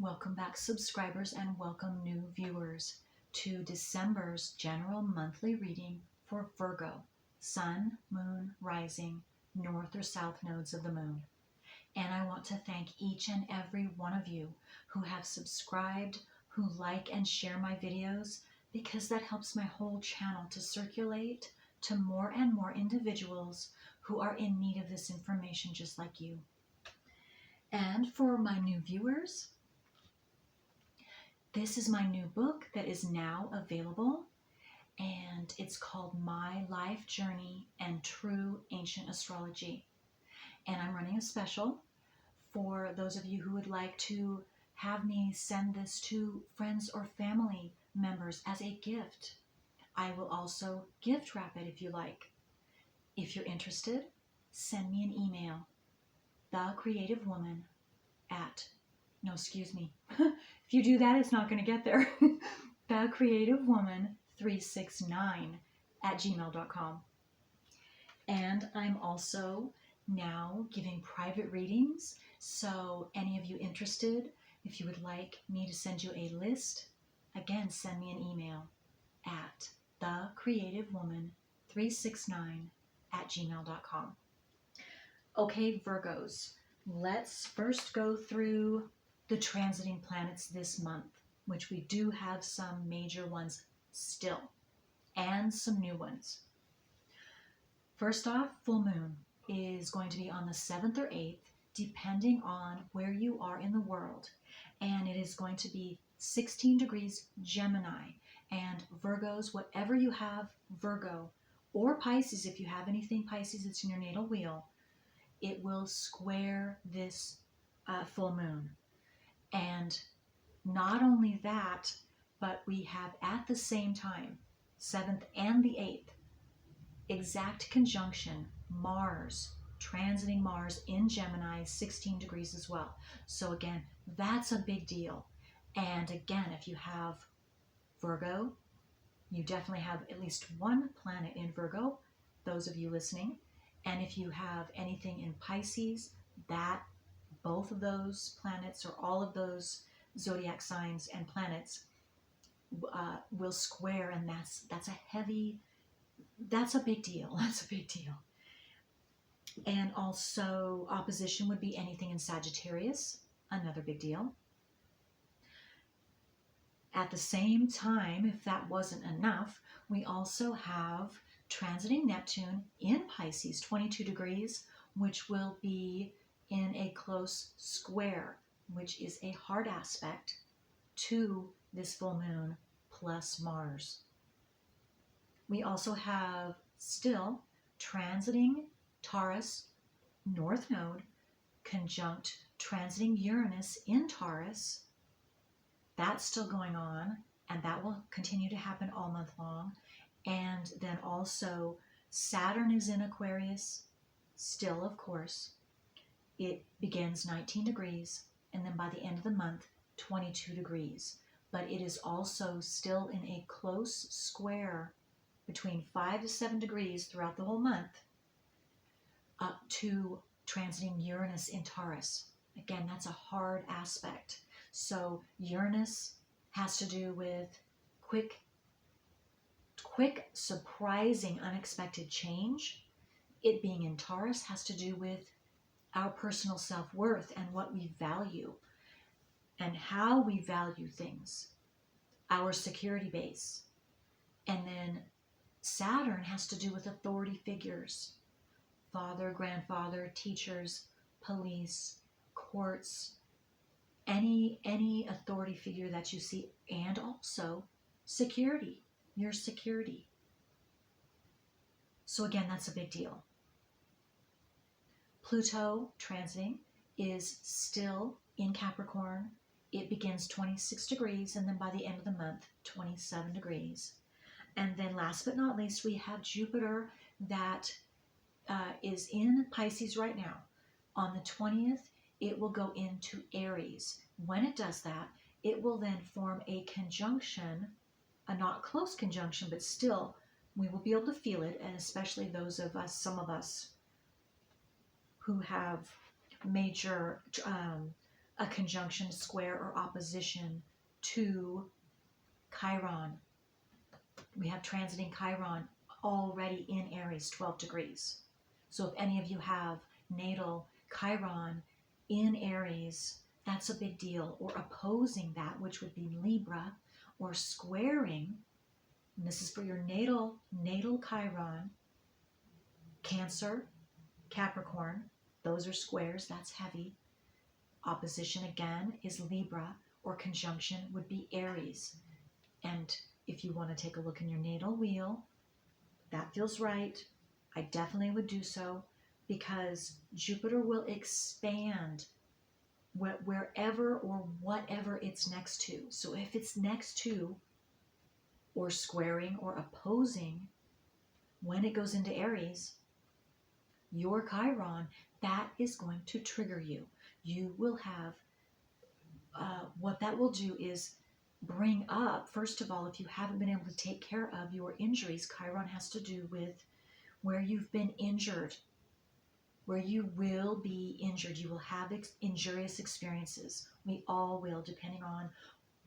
Welcome back, subscribers, and welcome new viewers to December's general monthly reading for Virgo, Sun, Moon, Rising, North or South nodes of the Moon. And I want to thank each and every one of you who have subscribed, who like and share my videos, because that helps my whole channel to circulate to more and more individuals who are in need of this information just like you. And for my new viewers, this is my new book that is now available, and it's called My Life Journey and True Ancient Astrology. And I'm running a special for those of you who would like to have me send this to friends or family members as a gift. I will also gift wrap it if you like. If you're interested, send me an email, thecreativewoman at if you do that, it's not going to get there. thecreativewoman369@gmail.com. And I'm also now giving private readings. So any of you interested, if you would like me to send you a list, again, send me an email at thecreativewoman369@gmail.com. Okay, Virgos, let's first go through the transiting planets this month, which we do have some major ones still and some new ones. First off, full moon is going to be on the 7th or 8th, depending on where you are in the world. And it is going to be 16 degrees Gemini. And Virgos, whatever you have, Virgo, or Pisces, if you have anything Pisces that's in your natal wheel, it will square this full moon. And not only that, but we have at the same time, 7th and the 8th, exact conjunction, Mars, transiting Mars in Gemini, 16 degrees as well. So again, that's a big deal. And again, if you have Virgo, you definitely have at least one planet in Virgo, those of you listening. And if you have anything in Pisces, that both of those planets or all of those zodiac signs and planets will square, and that's a big deal. That's a big deal. And also opposition would be anything in Sagittarius, another big deal. At the same time, if that wasn't enough, we also have transiting Neptune in Pisces, 22 degrees, which will be in a close square, which is a hard aspect to this full moon plus Mars. We also have still transiting Taurus, North Node, conjunct transiting Uranus in Taurus. That's still going on, and that will continue to happen all month long. And then also Saturn is in Aquarius, still, of course. It begins 19 degrees, and then by the end of the month, 22 degrees. But it is also still in a close square between 5 to 7 degrees throughout the whole month, up to transiting Uranus in Taurus. Again, that's a hard aspect. So Uranus has to do with quick, surprising, unexpected change. It being in Taurus has to do with our personal self-worth and what we value and how we value things, our security base. And then Saturn has to do with authority figures, father, grandfather, teachers, police, courts, any authority figure that you see, and also security, your security. So again, that's a big deal. Pluto transiting is still in Capricorn. It begins 26 degrees, and then by the end of the month, 27 degrees. And then last but not least, we have Jupiter that is in Pisces right now. On the 20th, it will go into Aries. When it does that, it will then form a conjunction, a not close conjunction, but still we will be able to feel it, and especially those of us, some of us, who have major a conjunction, square, or opposition to Chiron. We have transiting Chiron already in Aries, 12 degrees. So if any of you have natal Chiron in Aries, that's a big deal. Or opposing that, which would be Libra, or squaring, and this is for your natal Chiron, Cancer, Capricorn, those are squares, that's heavy. Opposition again is Libra, or conjunction would be Aries. And if you want to take a look in your natal wheel, that feels right. I definitely would do so, because Jupiter will expand wherever or whatever it's next to. So if it's next to, or squaring, or opposing, when it goes into Aries, your Chiron, that is going to trigger you. You will have, what that will do is bring up, first of all, if you haven't been able to take care of your injuries, Chiron has to do with where you've been injured, where you will be injured. You will have injurious experiences. We all will, depending on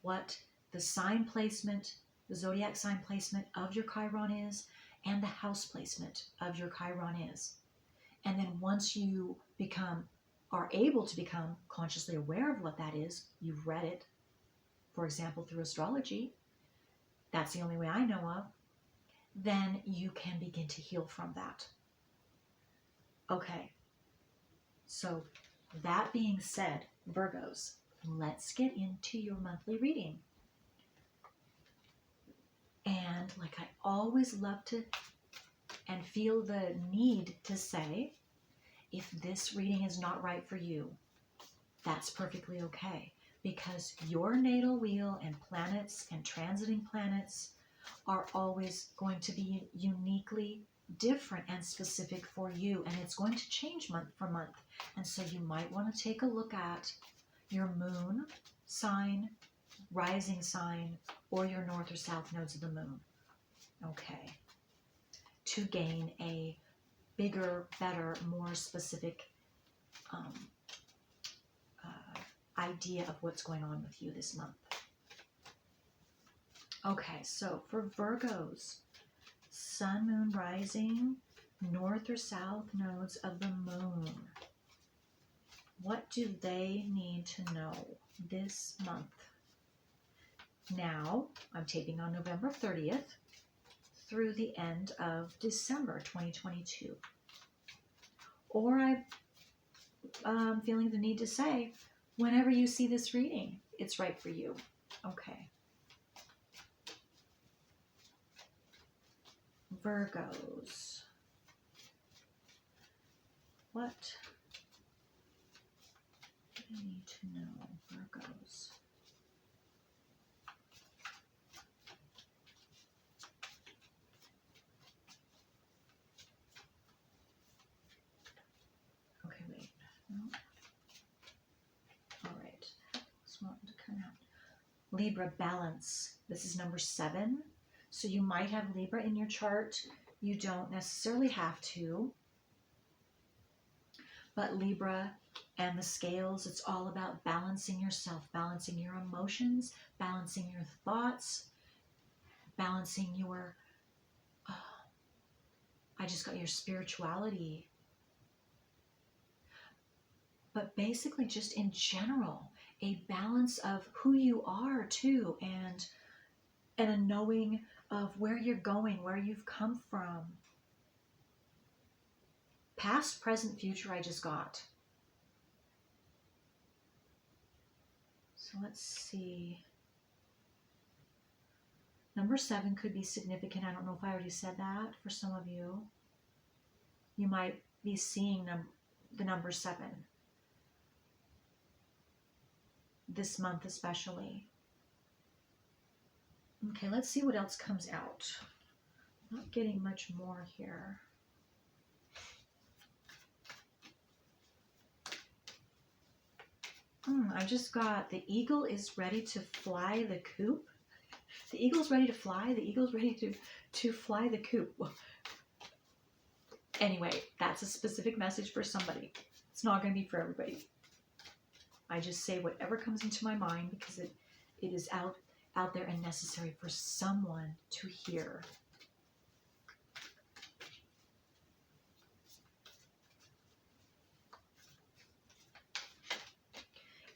what the sign placement, the zodiac sign placement of your Chiron is, and the house placement of your Chiron is. And then once you are able to become consciously aware of what that is, you've read it, for example, through astrology, that's the only way I know of, then you can begin to heal from that. Okay, so that being said, Virgos, let's get into your monthly reading. And like I always love to and feel the need to say, if this reading is not right for you, that's perfectly okay, because your natal wheel and planets and transiting planets are always going to be uniquely different and specific for you, and it's going to change month for month. And so you might want to take a look at your moon sign, rising sign, or your north or south nodes of the moon, okay, to gain a bigger, better, more specific idea of what's going on with you this month. Okay, so for Virgos, sun, moon, rising, north or south nodes of the moon, what do they need to know this month? Now, I'm taping on November 30th through the end of December 2022. Or I'm feeling the need to say, whenever you see this reading, it's right for you. Okay. Virgos. What do I need to know, Virgos? Okay, wait. No. All right. Just wanting to come out. Libra, balance. This is number 7. So you might have Libra in your chart. You don't necessarily have to. But Libra and the scales, it's all about balancing yourself, balancing your emotions, balancing your thoughts, balancing your, I just got your spirituality. But basically just in general, a balance of who you are too, and a knowing of where you're going, where you've come from. Past, present, future, I just got. So let's see. Number 7 could be significant. I don't know if I already said that for some of you. You might be seeing the number 7 this month especially. Okay, let's see what else comes out. Not getting much more here. I just got the eagle is ready to fly the coop. The eagle's ready to fly. The eagle's ready to fly the coop. Anyway, that's a specific message for somebody. It's not going to be for everybody. I just say whatever comes into my mind because it is out there and necessary for someone to hear.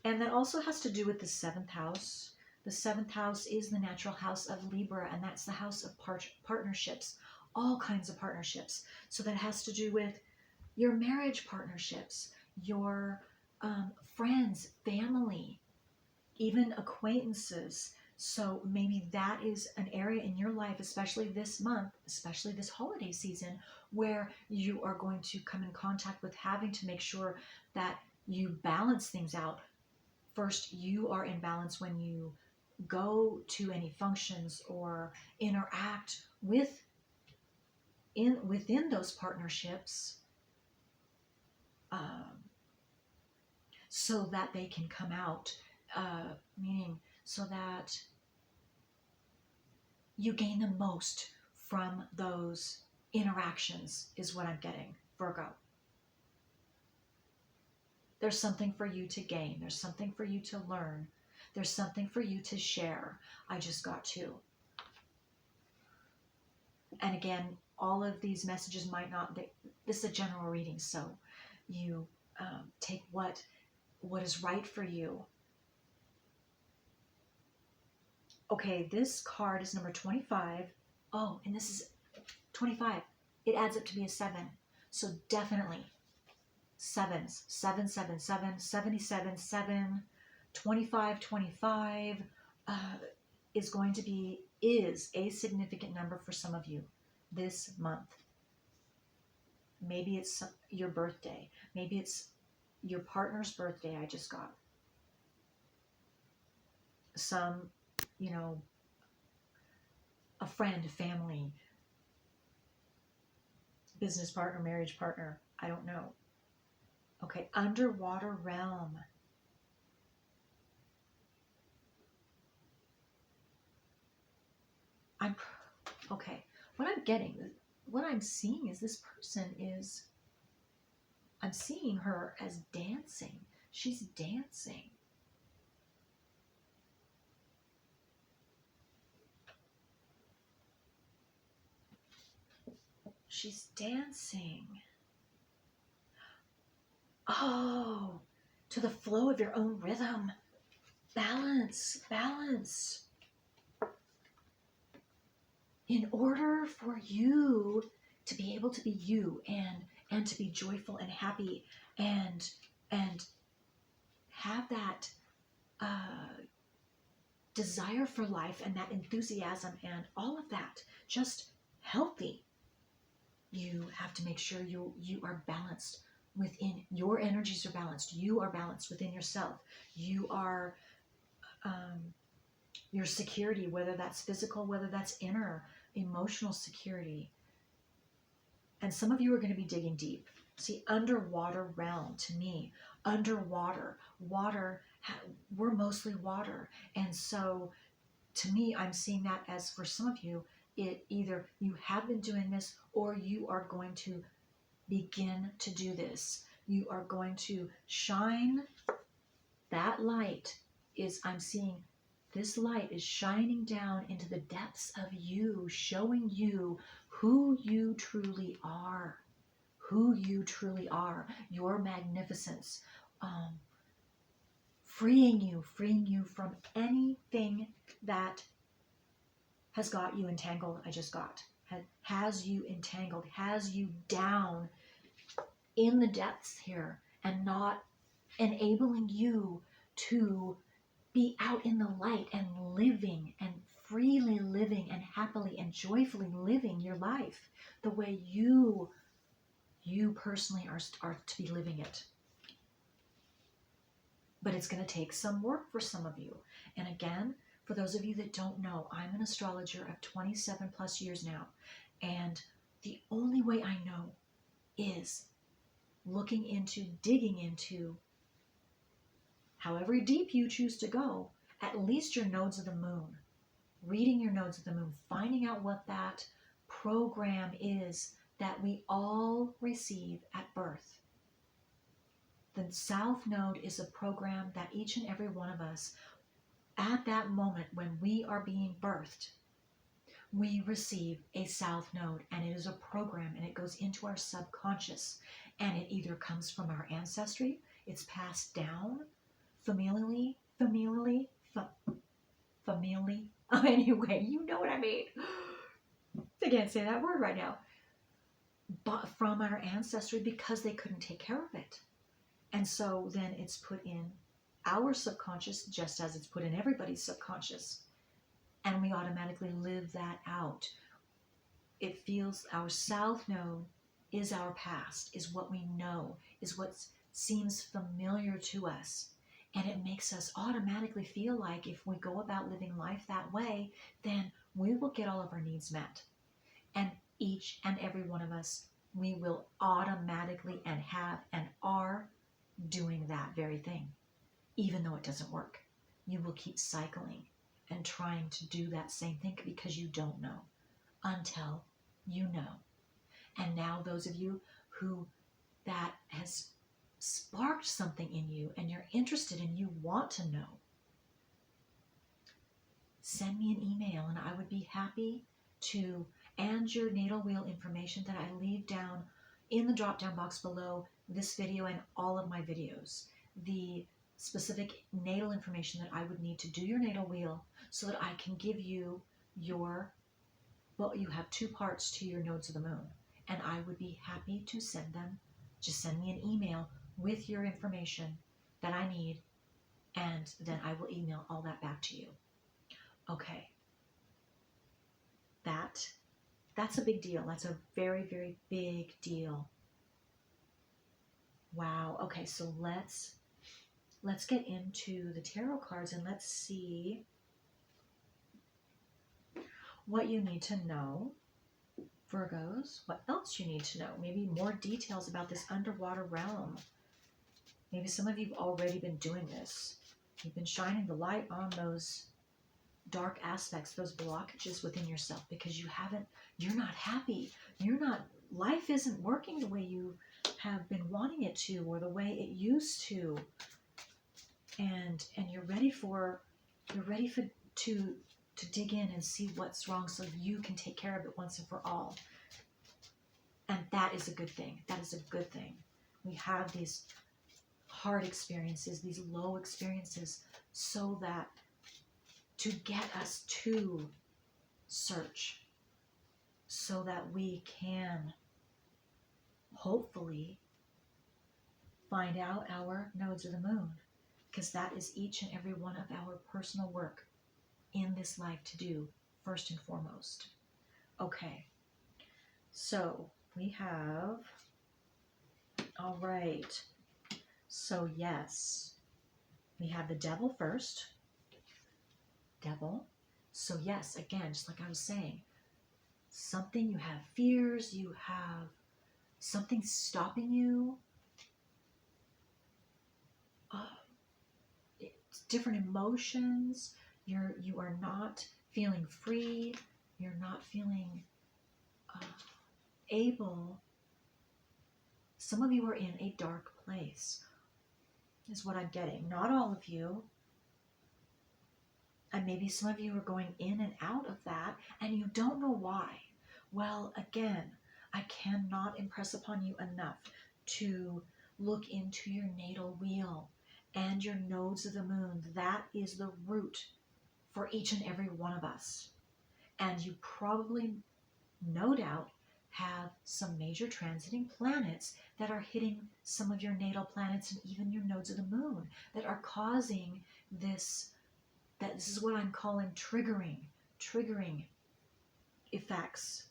And that also has to do with the 7th house. The 7th house is the natural house of Libra, and that's the house of partnerships, all kinds of partnerships. So that has to do with your marriage partnerships, your friends, family, even acquaintances. So maybe that is an area in your life, especially this month, especially this holiday season, where you are going to come in contact with having to make sure that you balance things out. First, you are in balance when you go to any functions or interact within those partnerships, so that they can come out, meaning so that you gain the most from those interactions is what I'm getting, Virgo. There's something for you to gain. There's something for you to learn. There's something for you to share. I just got to. And again, all of these messages might not, this is a general reading, so you take what is right for you. Okay, this card is number 25. Oh, and this is 25. It adds up to be a 7. So definitely sevens. 7, 7, 7, 77, 7, 25, 25 is a significant number for some of you this month. Maybe it's your birthday. Maybe it's your partner's birthday I just got. Some, a friend, family, business partner, marriage partner. I don't know. Okay, underwater realm. Okay, what I'm seeing is this person is, I'm seeing her as dancing. She's dancing. She's dancing. Oh, to the flow of your own rhythm. Balance, balance. In order for you to be able to be you and to be joyful and happy and have that desire for life and that enthusiasm and all of that just healthy, you have to make sure you are balanced within, your energies are balanced, you are balanced within yourself, you are your security, whether that's physical, whether that's inner emotional security. And some of you are going to be digging deep. See, underwater realm, to me, underwater, water, we're mostly water. And so to me, I'm seeing that as, for some of you, it either you have been doing this or you are going to begin to do this. You are going to shine. That light is, I'm seeing this light is shining down into the depths of you, showing you who you truly are, your magnificence, freeing you from anything that has got you entangled. Has you entangled, has you down in the depths here and not enabling you to be out in the light and living and freely living and happily and joyfully living your life the way you personally are to be living it. But it's going to take some work for some of you. And again, for those of you that don't know, I'm an astrologer of 27 plus years now. And the only way I know is digging into, however deep you choose to go, at least your nodes of the moon, reading your nodes of the moon, finding out what that program is that we all receive at birth. The South Node is a program that each and every one of us, at that moment when we are being birthed, we receive a South Node, and it is a program, and it goes into our subconscious, and it either comes from our ancestry, it's passed down familially, anyway, you know what I mean. I can't say that word right now. But from our ancestry, because they couldn't take care of it. And so then it's put in our subconscious, just as it's put in everybody's subconscious. And we automatically live that out. It feels our South Node is our past, is what we know, is what seems familiar to us. And it makes us automatically feel like if we go about living life that way, then we will get all of our needs met. And each and every one of us, we will automatically and have and are doing that very thing. Even though it doesn't work, you will keep cycling and trying to do that same thing because you don't know until you know. And now those of you who that has sparked something in you and you're interested and you want to know, send me an email and I would be happy to, and your natal wheel information that I leave down in the drop down box below this video and all of my videos. The specific natal information that I would need to do your natal wheel so that I can give you your, well, you have 2 parts to your nodes of the moon, and I would be happy to send them. Just send me an email with your information that I need, and then I will email all that back to you. Okay. That's a big deal. That's a very, very big deal. Wow. Okay, so let's get into the tarot cards and let's see what you need to know, Virgos. What else you need to know? Maybe more details about this underwater realm. Maybe some of you have already been doing this. You've been shining the light on those dark aspects, those blockages within yourself, because you're not happy. Life isn't working the way you have been wanting it to, or the way it used to. And you're ready to dig in and see what's wrong so you can take care of it once and for all. And that is a good thing. That is a good thing. We have these hard experiences, these low experiences, so that to get us to search, so that we can hopefully find out our nodes of the moon, because that is each and every one of our personal work in this life to do, first and foremost. Okay, so we have, all right, so yes, we have the Devil first. Devil. So yes, again, just like I was saying, something, you have fears, you have something stopping you, it's different emotions, you are not feeling free, you're not feeling able. Some of you are in a dark place, is what I'm getting. Not all of you. And maybe some of you are going in and out of that, and you don't know why. Well, again, I cannot impress upon you enough to look into your natal wheel and your nodes of the moon. That is the root for each and every one of us. And you probably, no doubt, have some major transiting planets that are hitting some of your natal planets and even your nodes of the moon that are causing this. That this is what I'm calling triggering effects.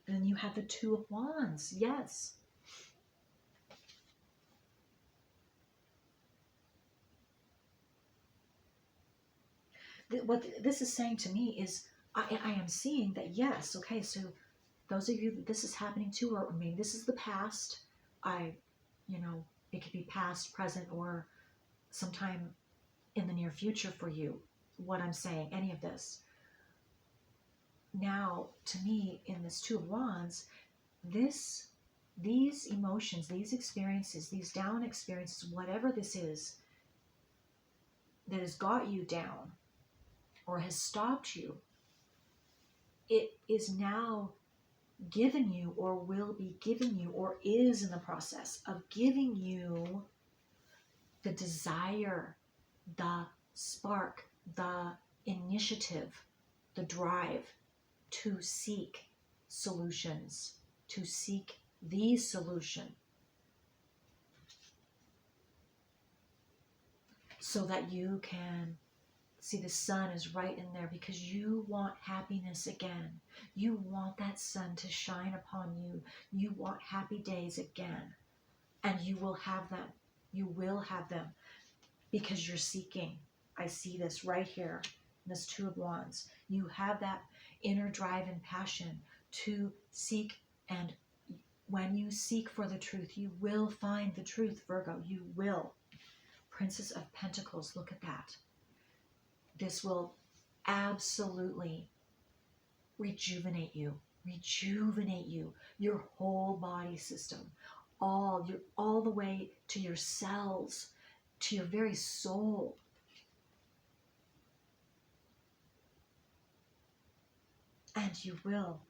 And then you have the Two of Wands. Yes. What this is saying to me is, I am seeing that, yes, okay, so those of you that this is happening to, or maybe this is the past, it could be past, present, or sometime in the near future for you, what I'm saying, any of this. Now, to me, in this Two of Wands, this these emotions, these experiences, these down experiences, whatever this is that has got you down or has stopped you, it is now given you or will be given you or is in the process of giving you the desire, the spark, the initiative, the drive to seek solutions, to seek the solution, so that you can see the sun is right in there, because you want happiness again. You want that sun to shine upon you. You want happy days again. And you will have them. You will have them because you're seeking. I see this right here, this Two of Wands. You have that inner drive and passion to seek, and when you seek for the truth, you will find the truth, Virgo. You will. Princess of Pentacles, look at that. This will absolutely rejuvenate you, your whole body system, all the way to your cells, to your very soul. And you will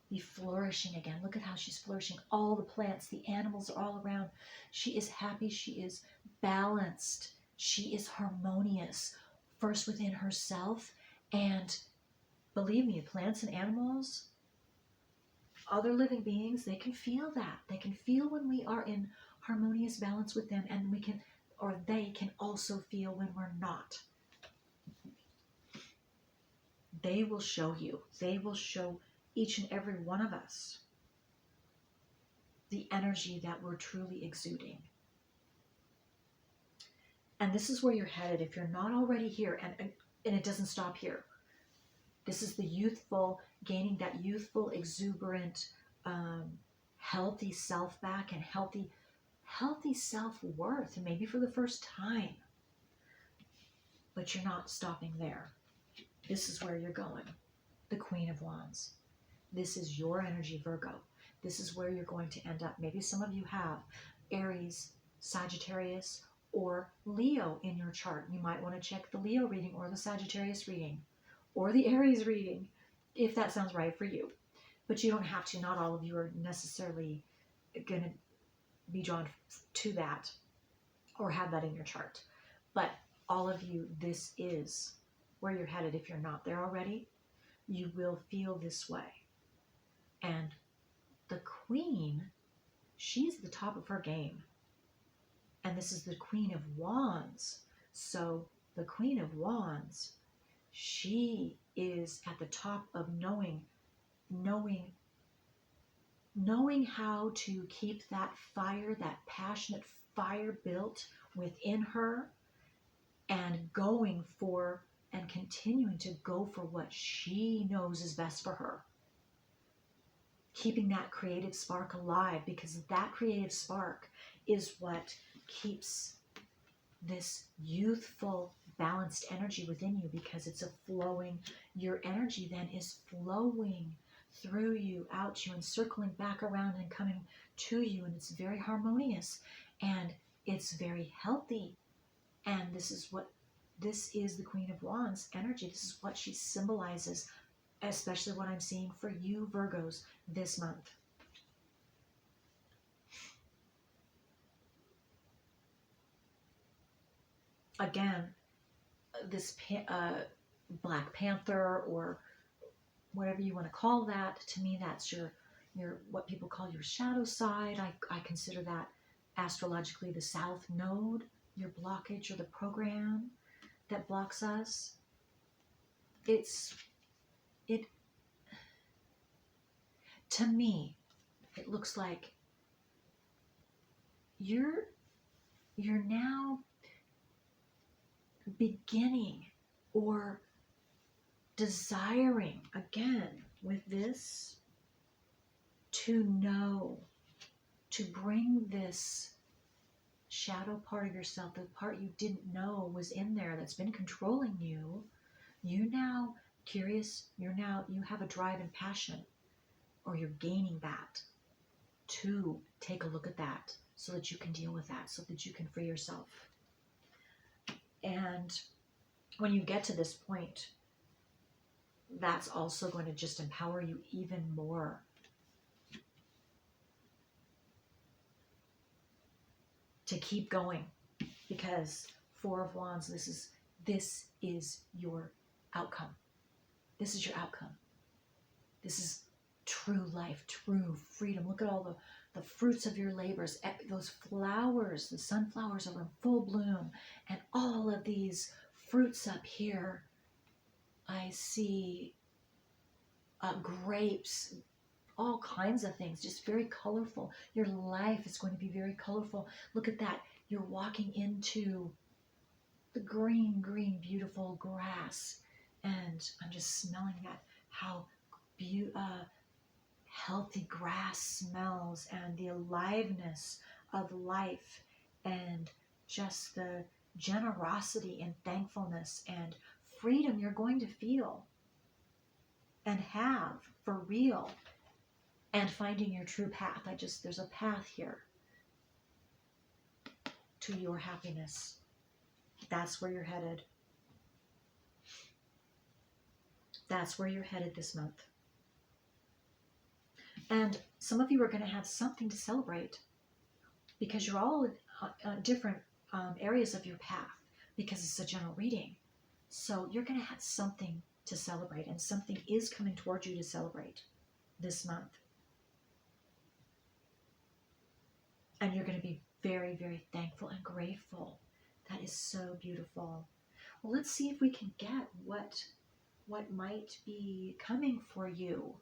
be flourishing again. Look at how she's flourishing. All the plants, the animals are all around. She is happy. She is balanced. She is harmonious, first within herself. And believe me, plants and animals, other living beings, they can feel that. They can feel when we are in harmonious balance with them, and they can also feel when we're not. They will show you. They will show each and every one of us the energy that we're truly exuding. And this is where you're headed if you're not already here, and it doesn't stop here. This is the youthful, gaining that youthful, exuberant, healthy self back, and healthy self-worth, maybe for the first time. But you're not stopping there. This is where you're going. The Queen of Wands. This is your energy, Virgo. This is where you're going to end up. Maybe some of you have Aries, Sagittarius, or Leo in your chart. You might want to check the Leo reading or the Sagittarius reading or the Aries reading, if that sounds right for you. But you don't have to. Not all of you are necessarily going to be drawn to that or have that in your chart. But all of you, this is where you're headed. If you're not there already, you will feel this way. And the Queen, she's the top of her game. And this is the Queen of Wands. So the Queen of Wands, she is at the top of knowing how to keep that fire, that passionate fire built within her, and going for and continuing to go for what she knows is best for her. Keeping that creative spark alive, because that creative spark is what keeps this youthful, balanced energy within you, because it's a flowing, your energy then is flowing through you, out you, and circling back around and coming to you, and it's very harmonious and it's very healthy. And this is the Queen of Wands energy. This is what she symbolizes, especially what I'm seeing for you Virgos this month. Again, this Black Panther, or whatever you want to call that, to me that's your what people call your shadow side. I consider that astrologically the South Node, your blockage or the program that blocks us. To me, it looks like you're now beginning or desiring again with this to know, to bring this shadow part of yourself, the part you didn't know was in there that's been controlling you. You now curious, you have a drive and passion, or you're gaining that to take a look at that so that you can deal with that, so that you can free yourself. And when you get to this point, that's also going to just empower you even more to keep going, because Four of Wands, this is your outcome. This is your outcome. This is true life, true freedom. Look at all the fruits of your labors. Those flowers, the sunflowers are in full bloom, and all of these fruits up here. I see grapes, all kinds of things, just very colorful. Your life is going to be very colorful. Look at that. You're walking into the green, beautiful grass. And I'm just smelling that, how healthy grass smells, and the aliveness of life, and just the generosity and thankfulness and freedom you're going to feel and have for real, and finding your true path. There's a path here to your happiness. That's where you're headed. That's where you're headed this month. And some of you are going to have something to celebrate, because you're all in different areas of your path, because it's a general reading. So you're going to have something to celebrate, and something is coming towards you to celebrate this month. And you're going to be very, very thankful and grateful. That is so beautiful. Well, let's see if we can get what might be coming for you,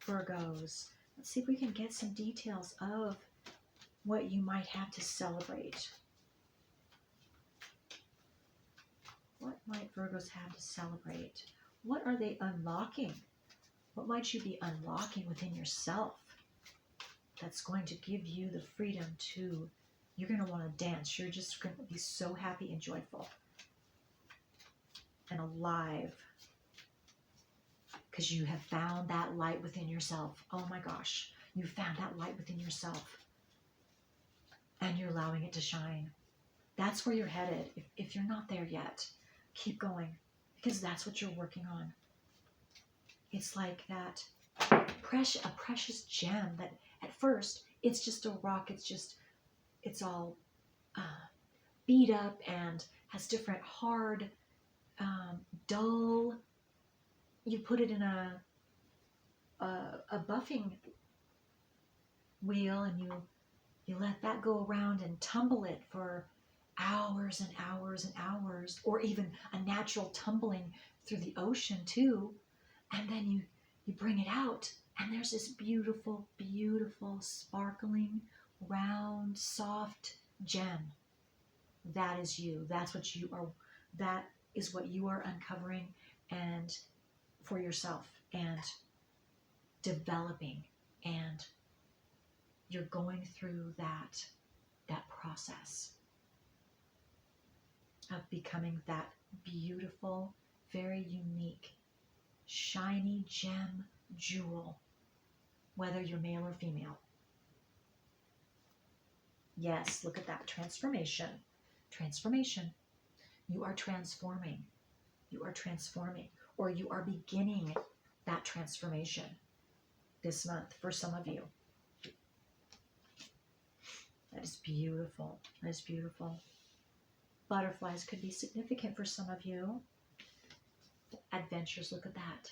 Virgos. Let's see if we can get some details of what you might have to celebrate. What might Virgos have to celebrate? What are they unlocking? What might you be unlocking within yourself that's going to give you the freedom to, you're going to want to dance. You're just going to be so happy and joyful and alive, because you have found that light within yourself. Oh my gosh, you found that light within yourself, and you're allowing it to shine. That's where you're headed. If you're not there yet, keep going, because that's what you're working on. It's like that a precious gem that at first it's just a rock. It's all beat up and has different hard, dull. You put it in a buffing wheel, and you let that go around and tumble it for hours and hours and hours, or even a natural tumbling through the ocean too. And then you bring it out, and there's this beautiful, beautiful, sparkling, round, soft gem. That is you. That's what you are. That is what you are uncovering and for yourself and developing. And you're going through that process of becoming that beautiful, very unique, shiny gem jewel, whether you're male or female. Yes, look at that transformation. Transformation. You are transforming. You are transforming, or you are beginning that transformation this month for some of you. That is beautiful. That is beautiful. Butterflies could be significant for some of you. Adventures, look at that.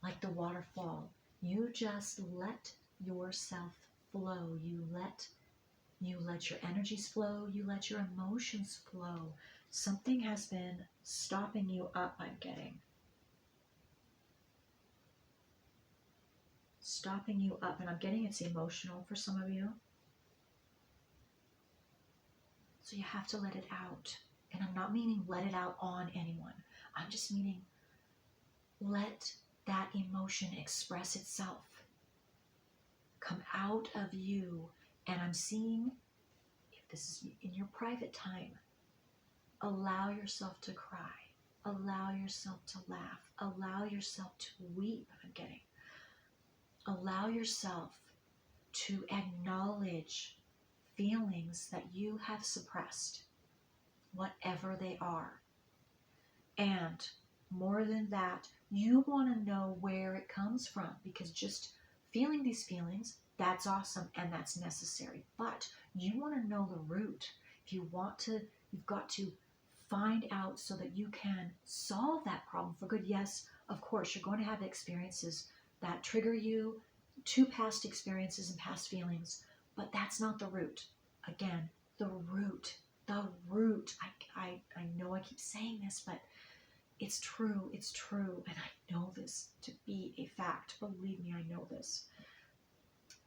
Like the waterfall, you just let yourself flow. You let your energies flow. You let your emotions flow. Something has been stopping you up, I'm getting. Stopping you up, and I'm getting it's emotional for some of you. So you have to let it out. And I'm not meaning let it out on anyone. I'm just meaning let that emotion express itself. Come out of you. And I'm seeing, if this is in your private time, allow yourself to cry. Allow yourself to laugh. Allow yourself to weep, I'm getting. Allow yourself to acknowledge feelings that you have suppressed, whatever they are. And more than that, you want to know where it comes from, because just feeling these feelings, that's awesome and that's necessary. But you want to know the root. If you want to, you've got to find out so that you can solve that problem for good. Yes, of course, you're going to have experiences that trigger you to past experiences and past feelings, but that's not the root. Again, the root. I know I keep saying this, but it's true, and I know this to be a fact. Believe me, I know this.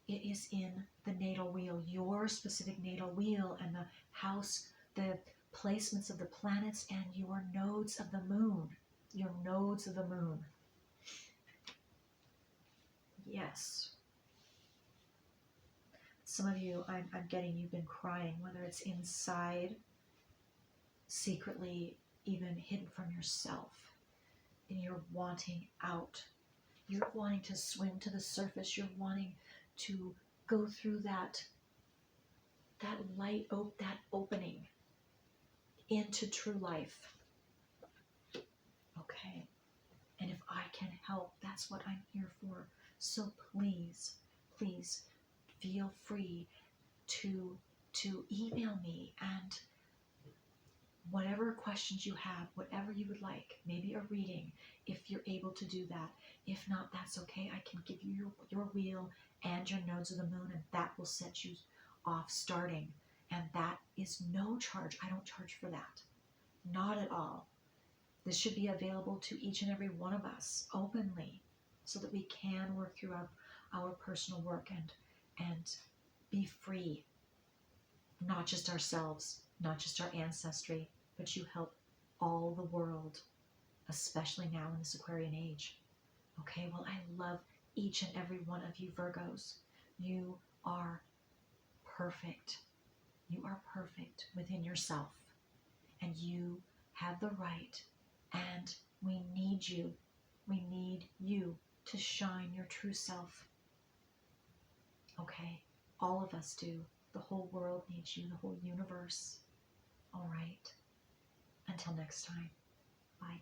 It is in the natal wheel, your specific natal wheel, and the house, the placements of the planets, and your nodes of the moon. Your nodes of the moon. Yes. Some of you, I'm getting, you've been crying, whether it's inside, secretly, even hidden from yourself, and you're wanting out. You're wanting to swim to the surface. You're wanting to go through that light, that opening into true life. Okay. And if I can help, that's what I'm here for. So please, please feel free to email me, and whatever questions you have, whatever you would like, maybe a reading, if you're able to do that. If not, that's okay. I can give you your wheel and your nodes of the moon, and that will set you off starting. And that is no charge. I don't charge for that. Not at all. This should be available to each and every one of us openly, so that we can work through our personal work and be free. Not just ourselves, not just our ancestry, but you help all the world, especially now in this Aquarian age. Okay, well, I love each and every one of you Virgos. You are perfect. You are perfect within yourself, and you have the right, and we need you. We need you to shine your true self. Okay, all of us do. The whole world needs you, the whole universe. All right. Until next time. Bye.